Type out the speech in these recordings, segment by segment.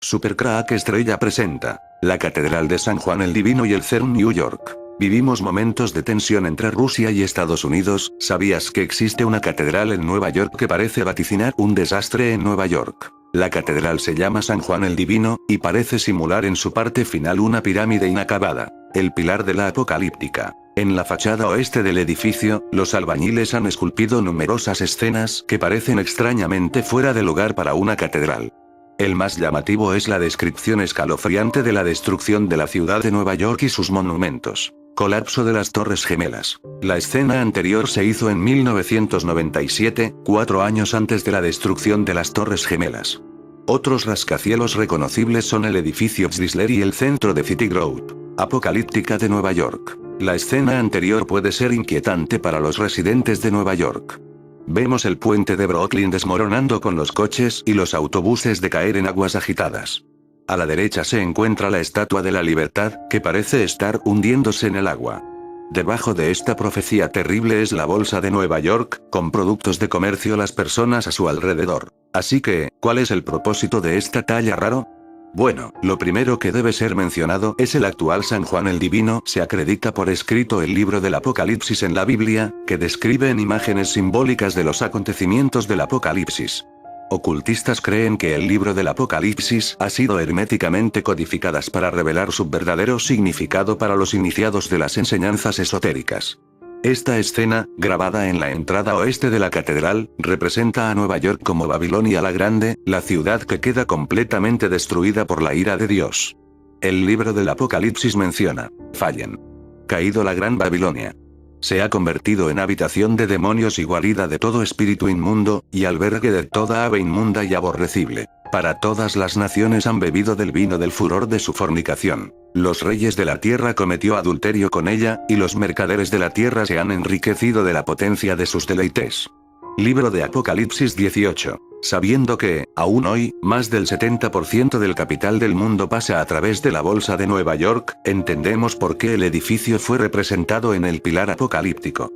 Supercrack Estrella presenta la Catedral de San Juan el Divino y el CERN New York. Vivimos momentos de tensión entre Rusia y Estados Unidos. ¿Sabías que existe una catedral en Nueva York que parece vaticinar un desastre en Nueva York? La catedral se llama San Juan el Divino, y parece simular en su parte final una pirámide inacabada, el pilar de la apocalíptica. En la fachada oeste del edificio, los albañiles han esculpido numerosas escenas que parecen extrañamente fuera de lugar para una catedral. El más llamativo es la descripción escalofriante de la destrucción de la ciudad de Nueva York y sus monumentos. Colapso de las Torres Gemelas. La escena anterior se hizo en 1997, 4 años antes de la destrucción de las Torres Gemelas. Otros rascacielos reconocibles son el edificio Chrysler y el centro de City Group, apocalíptica de Nueva York. La escena anterior puede ser inquietante para los residentes de Nueva York. Vemos el puente de Brooklyn desmoronando con los coches y los autobuses de caer en aguas agitadas. A la derecha se encuentra la Estatua de la Libertad, que parece estar hundiéndose en el agua. Debajo de esta profecía terrible es la Bolsa de Nueva York, con productos de comercio las personas a su alrededor. Así que, ¿cuál es el propósito de esta talla raro? Bueno, lo primero que debe ser mencionado es el actual San Juan el Divino. Se acredita por escrito el libro del Apocalipsis en la Biblia, que describe en imágenes simbólicas de los acontecimientos del Apocalipsis. Ocultistas creen que el libro del Apocalipsis ha sido herméticamente codificadas para revelar su verdadero significado para los iniciados de las enseñanzas esotéricas. Esta escena, grabada en la entrada oeste de la catedral, representa a Nueva York como Babilonia la Grande, la ciudad que queda completamente destruida por la ira de Dios. El libro del Apocalipsis menciona: fallen. Caído la Gran Babilonia. Se ha convertido en habitación de demonios y guarida de todo espíritu inmundo, y albergue de toda ave inmunda y aborrecible. Para todas las naciones han bebido del vino del furor de su fornicación. Los reyes de la tierra cometió adulterio con ella, y los mercaderes de la tierra se han enriquecido de la potencia de sus deleites. Libro de Apocalipsis 18. Sabiendo que, aún hoy, más del 70% del capital del mundo pasa a través de la Bolsa de Nueva York, entendemos por qué el edificio fue representado en el pilar apocalíptico.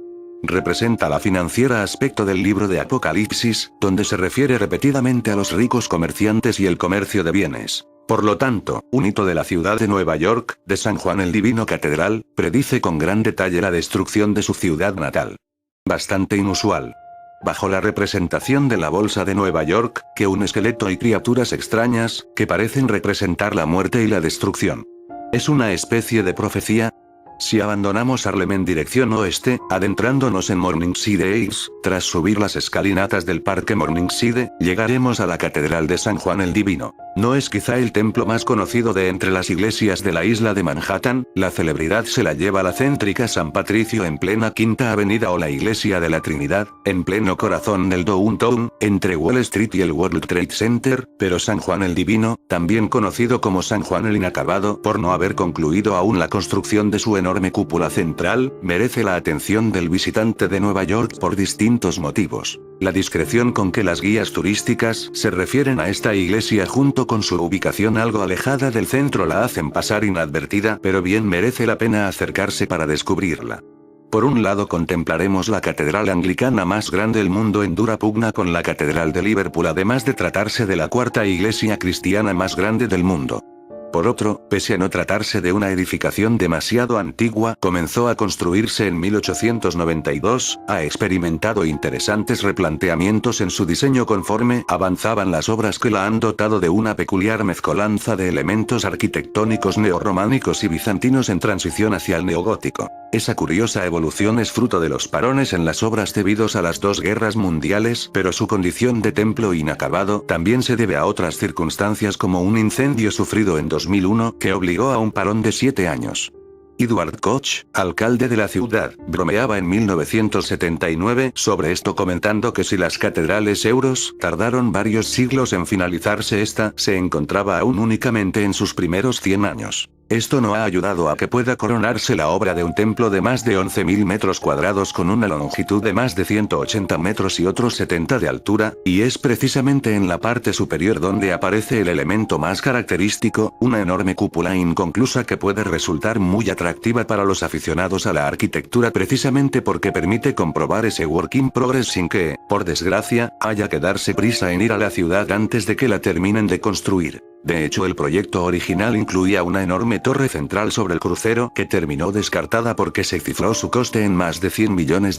Representa la financiera aspecto del libro de Apocalipsis, donde se refiere repetidamente a los ricos comerciantes y el comercio de bienes. Por lo tanto, un hito de la ciudad de Nueva York, de San Juan el Divino Catedral, predice con gran detalle la destrucción de su ciudad natal. Bastante inusual. Bajo la representación de la Bolsa de Nueva York, que un esqueleto y criaturas extrañas, que parecen representar la muerte y la destrucción. ¿Es una especie de profecía? Si abandonamos Harlem en dirección oeste, adentrándonos en Morningside Heights, tras subir las escalinatas del parque Morningside, llegaremos a la Catedral de San Juan el Divino. No es quizá el templo más conocido de entre las iglesias de la isla de Manhattan. La celebridad se la lleva la céntrica San Patricio en plena Quinta Avenida o la Iglesia de la Trinidad, en pleno corazón del Downtown, entre Wall Street y el World Trade Center, pero San Juan el Divino, también conocido como San Juan el Inacabado por no haber concluido aún la construcción de su enorme cúpula central, merece la atención del visitante de Nueva York por distintos motivos. La discreción con que las guías turísticas se refieren a esta iglesia junto con su ubicación algo alejada del centro la hacen pasar inadvertida, pero bien merece la pena acercarse para descubrirla. Por un lado contemplaremos la catedral anglicana más grande del mundo en dura pugna con la catedral de Liverpool, además de tratarse de la cuarta iglesia cristiana más grande del mundo. Por otro, pese a no tratarse de una edificación demasiado antigua, comenzó a construirse en 1892, ha experimentado interesantes replanteamientos en su diseño conforme avanzaban las obras que la han dotado de una peculiar mezcolanza de elementos arquitectónicos neorrománicos y bizantinos en transición hacia el neogótico. Esa curiosa evolución es fruto de los parones en las obras debidos a las dos guerras mundiales, pero su condición de templo inacabado también se debe a otras circunstancias como un incendio sufrido en 2001 que obligó a un parón de 7 años. Edward Koch, alcalde de la ciudad, bromeaba en 1979 sobre esto, comentando que si las catedrales euros tardaron varios siglos en finalizarse, esta se encontraba aún únicamente en sus primeros 100 años. Esto no ha ayudado a que pueda coronarse la obra de un templo de más de 11.000 metros cuadrados con una longitud de más de 180 metros y otros 70 de altura, y es precisamente en la parte superior donde aparece el elemento más característico, una enorme cúpula inconclusa que puede resultar muy atractiva para los aficionados a la arquitectura precisamente porque permite comprobar ese work in progress sin que, por desgracia, haya que darse prisa en ir a la ciudad antes de que la terminen de construir. De hecho, el proyecto original incluía una enorme torre central sobre el crucero que terminó descartada porque se cifró su coste en más de $100 millones,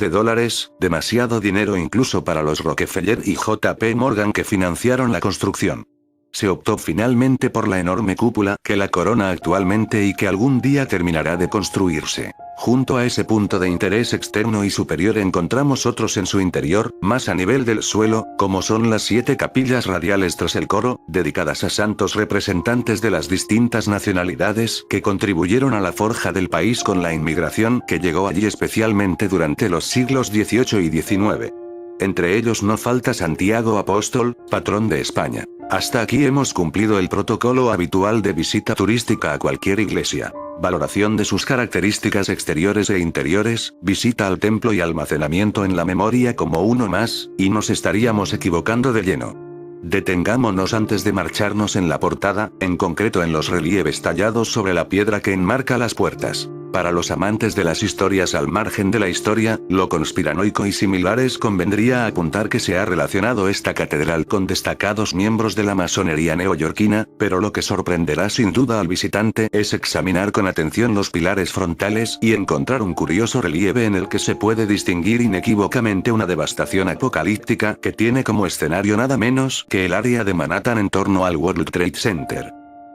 demasiado dinero incluso para los Rockefeller y JP Morgan que financiaron la construcción. Se optó finalmente por la enorme cúpula que la corona actualmente y que algún día terminará de construirse. Junto a ese punto de interés externo y superior encontramos otros en su interior, más a nivel del suelo, como son las 7 capillas radiales tras el coro, dedicadas a santos representantes de las distintas nacionalidades que contribuyeron a la forja del país con la inmigración que llegó allí especialmente durante los siglos XVIII y XIX. Entre ellos no falta Santiago Apóstol, patrón de España. Hasta aquí hemos cumplido el protocolo habitual de visita turística a cualquier iglesia. Valoración de sus características exteriores e interiores, visita al templo y almacenamiento en la memoria como uno más, y nos estaríamos equivocando de lleno. Detengámonos antes de marcharnos en la portada, en concreto en los relieves tallados sobre la piedra que enmarca las puertas. Para los amantes de las historias al margen de la historia, lo conspiranoico y similares convendría apuntar que se ha relacionado esta catedral con destacados miembros de la masonería neoyorquina, pero lo que sorprenderá sin duda al visitante es examinar con atención los pilares frontales y encontrar un curioso relieve en el que se puede distinguir inequívocamente una devastación apocalíptica que tiene como escenario nada menos que el área de Manhattan en torno al World Trade Center.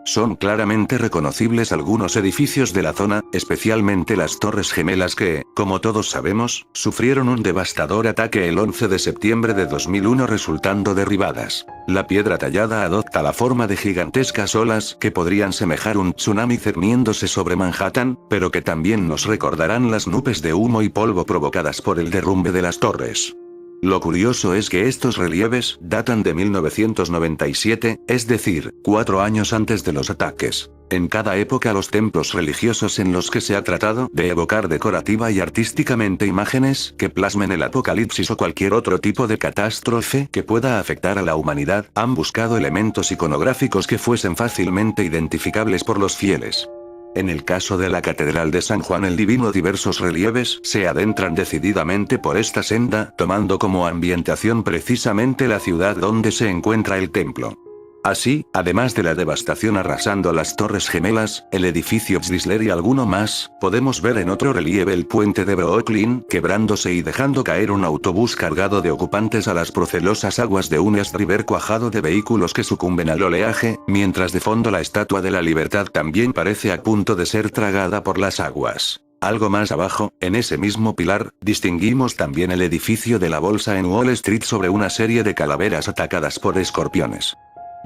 Son claramente reconocibles algunos edificios de la zona, especialmente las Torres Gemelas que, como todos sabemos, sufrieron un devastador ataque el 11 de septiembre de 2001 resultando derribadas. La piedra tallada adopta la forma de gigantescas olas que podrían semejar un tsunami cerniéndose sobre Manhattan, pero que también nos recordarán las nubes de humo y polvo provocadas por el derrumbe de las torres. Lo curioso es que estos relieves datan de 1997, es decir, 4 años antes de los ataques. En cada época los templos religiosos en los que se ha tratado de evocar decorativa y artísticamente imágenes que plasmen el apocalipsis o cualquier otro tipo de catástrofe que pueda afectar a la humanidad, han buscado elementos iconográficos que fuesen fácilmente identificables por los fieles. En el caso de la Catedral de San Juan el Divino, diversos relieves se adentran decididamente por esta senda, tomando como ambientación precisamente la ciudad donde se encuentra el templo. Así, además de la devastación arrasando las Torres Gemelas, el edificio Chrysler y alguno más, podemos ver en otro relieve el puente de Brooklyn, quebrándose y dejando caer un autobús cargado de ocupantes a las procelosas aguas de un East River cuajado de vehículos que sucumben al oleaje, mientras de fondo la Estatua de la Libertad también parece a punto de ser tragada por las aguas. Algo más abajo, en ese mismo pilar, distinguimos también el edificio de la Bolsa en Wall Street sobre una serie de calaveras atacadas por escorpiones.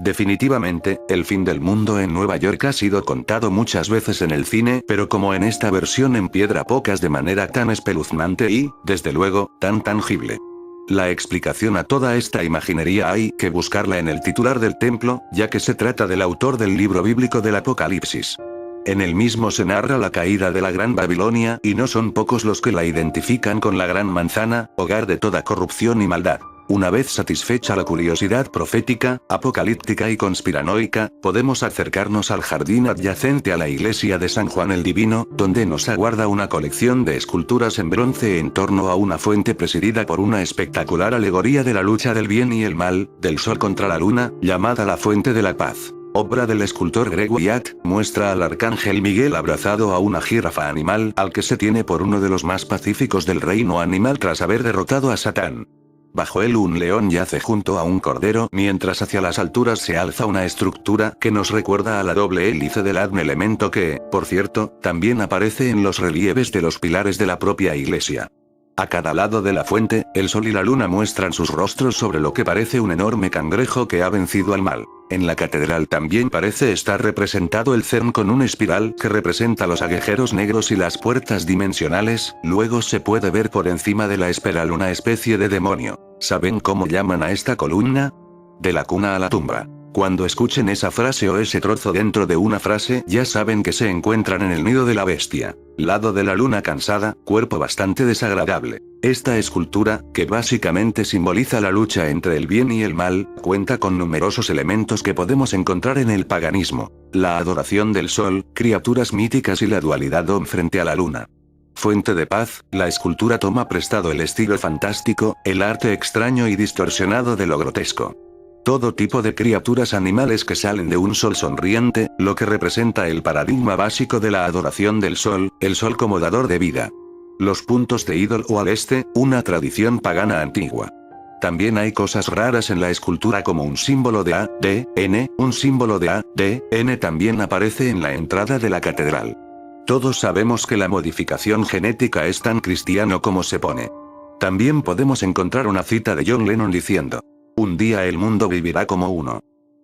Definitivamente, el fin del mundo en Nueva York ha sido contado muchas veces en el cine, pero como en esta versión en piedra pocas de manera tan espeluznante y, desde luego, tan tangible. La explicación a toda esta imaginería hay que buscarla en el titular del templo, ya que se trata del autor del libro bíblico del Apocalipsis. En el mismo se narra la caída de la Gran Babilonia, y no son pocos los que la identifican con la Gran Manzana, hogar de toda corrupción y maldad. Una vez satisfecha la curiosidad profética, apocalíptica y conspiranoica, podemos acercarnos al jardín adyacente a la iglesia de San Juan el Divino, donde nos aguarda una colección de esculturas en bronce en torno a una fuente presidida por una espectacular alegoría de la lucha del bien y el mal, del sol contra la luna, llamada la Fuente de la Paz. Obra del escultor Greg Wyatt, muestra al arcángel Miguel abrazado a una jirafa animal al que se tiene por uno de los más pacíficos del reino animal tras haber derrotado a Satán. Bajo él un león yace junto a un cordero, mientras hacia las alturas se alza una estructura que nos recuerda a la doble hélice del ADN, elemento que, por cierto, también aparece en los relieves de los pilares de la propia iglesia. A cada lado de la fuente, el sol y la luna muestran sus rostros sobre lo que parece un enorme cangrejo que ha vencido al mal. En la catedral también parece estar representado el CERN con una espiral que representa los agujeros negros y las puertas dimensionales, luego se puede ver por encima de la espiral una especie de demonio. ¿Saben cómo llaman a esta columna? De la cuna a la tumba. Cuando escuchen esa frase o ese trozo dentro de una frase, ya saben que se encuentran en el nido de la bestia. Lado de la luna cansada, cuerpo bastante desagradable. Esta escultura, que básicamente simboliza la lucha entre el bien y el mal, cuenta con numerosos elementos que podemos encontrar en el paganismo. La adoración del sol, criaturas míticas y la dualidad frente a la luna. Fuente de paz, la escultura toma prestado el estilo fantástico, el arte extraño y distorsionado de lo grotesco. Todo tipo de criaturas animales que salen de un sol sonriente, lo que representa el paradigma básico de la adoración del sol, el sol como dador de vida. Los puntos de ídolo o al este, una tradición pagana antigua. También hay cosas raras en la escultura como un símbolo de ADN, un símbolo de ADN también aparece en la entrada de la catedral. Todos sabemos que la modificación genética es tan cristiano como se pone. También podemos encontrar una cita de John Lennon diciendo: "Un día el mundo vivirá como uno".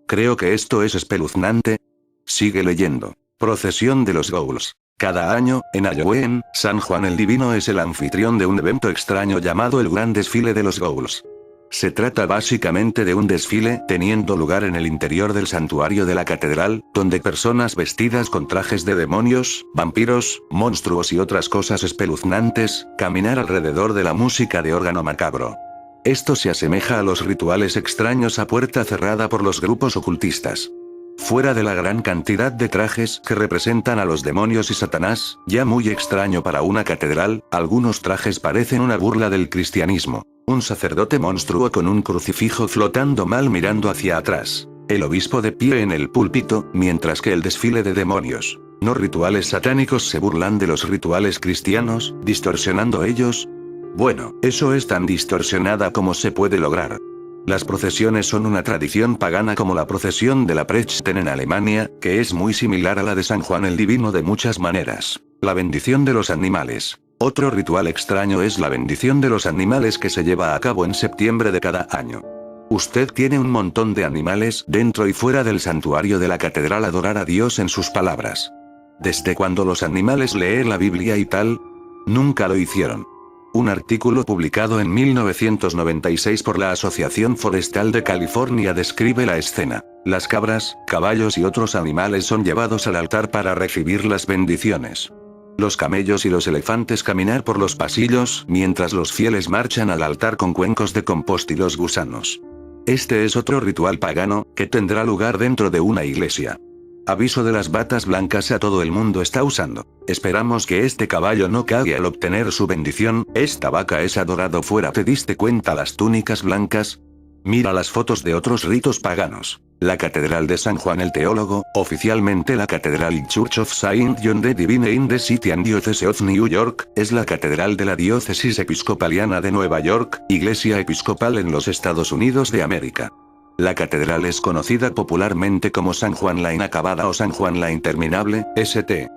Creo que esto es espeluznante. Sigue leyendo. Procesión de los Ghouls. Cada año, en Halloween, San Juan el Divino es el anfitrión de un evento extraño llamado el Gran Desfile de los Ghouls. Se trata básicamente de un desfile teniendo lugar en el interior del santuario de la catedral, donde personas vestidas con trajes de demonios, vampiros, monstruos y otras cosas espeluznantes, caminar alrededor de la música de órgano macabro. Esto se asemeja a los rituales extraños a puerta cerrada por los grupos ocultistas. Fuera de la gran cantidad de trajes que representan a los demonios y Satanás, ya muy extraño para una catedral, algunos trajes parecen una burla del cristianismo. Un sacerdote monstruo con un crucifijo flotando mal mirando hacia atrás. El obispo de pie en el púlpito, mientras que el desfile de demonios. No rituales satánicos se burlan de los rituales cristianos, distorsionando ellos. Bueno, eso es tan distorsionada como se puede lograr. Las procesiones son una tradición pagana como la procesión de la Prechten en Alemania, que es muy similar a la de San Juan el Divino de muchas maneras. La bendición de los animales. Otro ritual extraño es la bendición de los animales que se lleva a cabo en septiembre de cada año. Usted tiene un montón de animales dentro y fuera del santuario de la catedral a adorar a Dios en sus palabras. ¿Desde cuando los animales leen la Biblia y tal? Nunca lo hicieron. Un artículo publicado en 1996 por la Asociación Forestal de California describe la escena. Las cabras, caballos y otros animales son llevados al altar para recibir las bendiciones. Los camellos y los elefantes caminar por los pasillos, mientras los fieles marchan al altar con cuencos de compost y los gusanos. Este es otro ritual pagano, que tendrá lugar dentro de una iglesia. Aviso de las batas blancas a todo el mundo está usando. Esperamos que este caballo no cague al obtener su bendición, esta vaca es adorado fuera. ¿Te diste cuenta las túnicas blancas? Mira las fotos de otros ritos paganos. La Catedral de San Juan el Teólogo, oficialmente la Cathedral Church of Saint John the Divine in the City and Diocese of New York, es la catedral de la diócesis episcopaliana de Nueva York, iglesia episcopal en los Estados Unidos de América. La catedral es conocida popularmente como San Juan la Inacabada o San Juan la Interminable, St.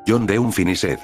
John the Unfinished.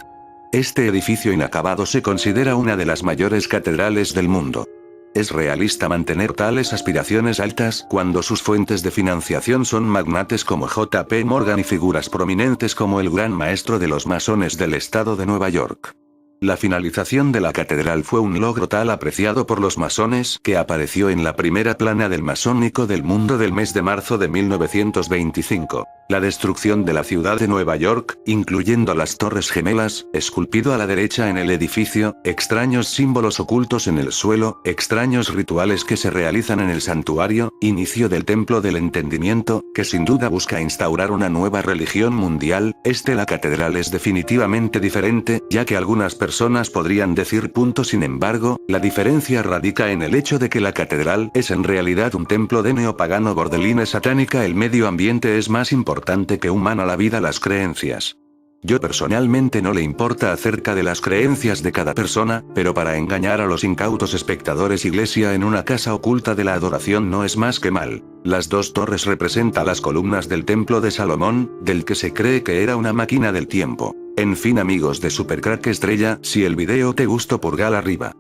Este edificio inacabado se considera una de las mayores catedrales del mundo. Es realista mantener tales aspiraciones altas cuando sus fuentes de financiación son magnates como J.P. Morgan y figuras prominentes como el gran maestro de los masones del estado de Nueva York. La finalización de la catedral fue un logro tal apreciado por los masones que apareció en la primera plana del masónico del mundo del mes de marzo de 1925. La destrucción de la ciudad de Nueva York, incluyendo las Torres Gemelas, esculpido a la derecha en el edificio, extraños símbolos ocultos en el suelo, extraños rituales que se realizan en el santuario, inicio del Templo del Entendimiento, que sin duda busca instaurar una nueva religión mundial. La catedral es definitivamente diferente, ya que algunas personas podrían decir . Sin embargo, la diferencia radica en el hecho de que la catedral es en realidad un templo de neopagano bordeline satánica. El medio ambiente es más importante que humana la vida, las creencias. Yo personalmente no le importa acerca de las creencias de cada persona, pero para engañar a los incautos espectadores, iglesia en una casa oculta de la adoración no es más que mal. Las dos torres representan las columnas del templo de Salomón, del que se cree que era una máquina del tiempo. En fin, amigos de Supercrack Estrella, si el video te gustó, pulgar arriba.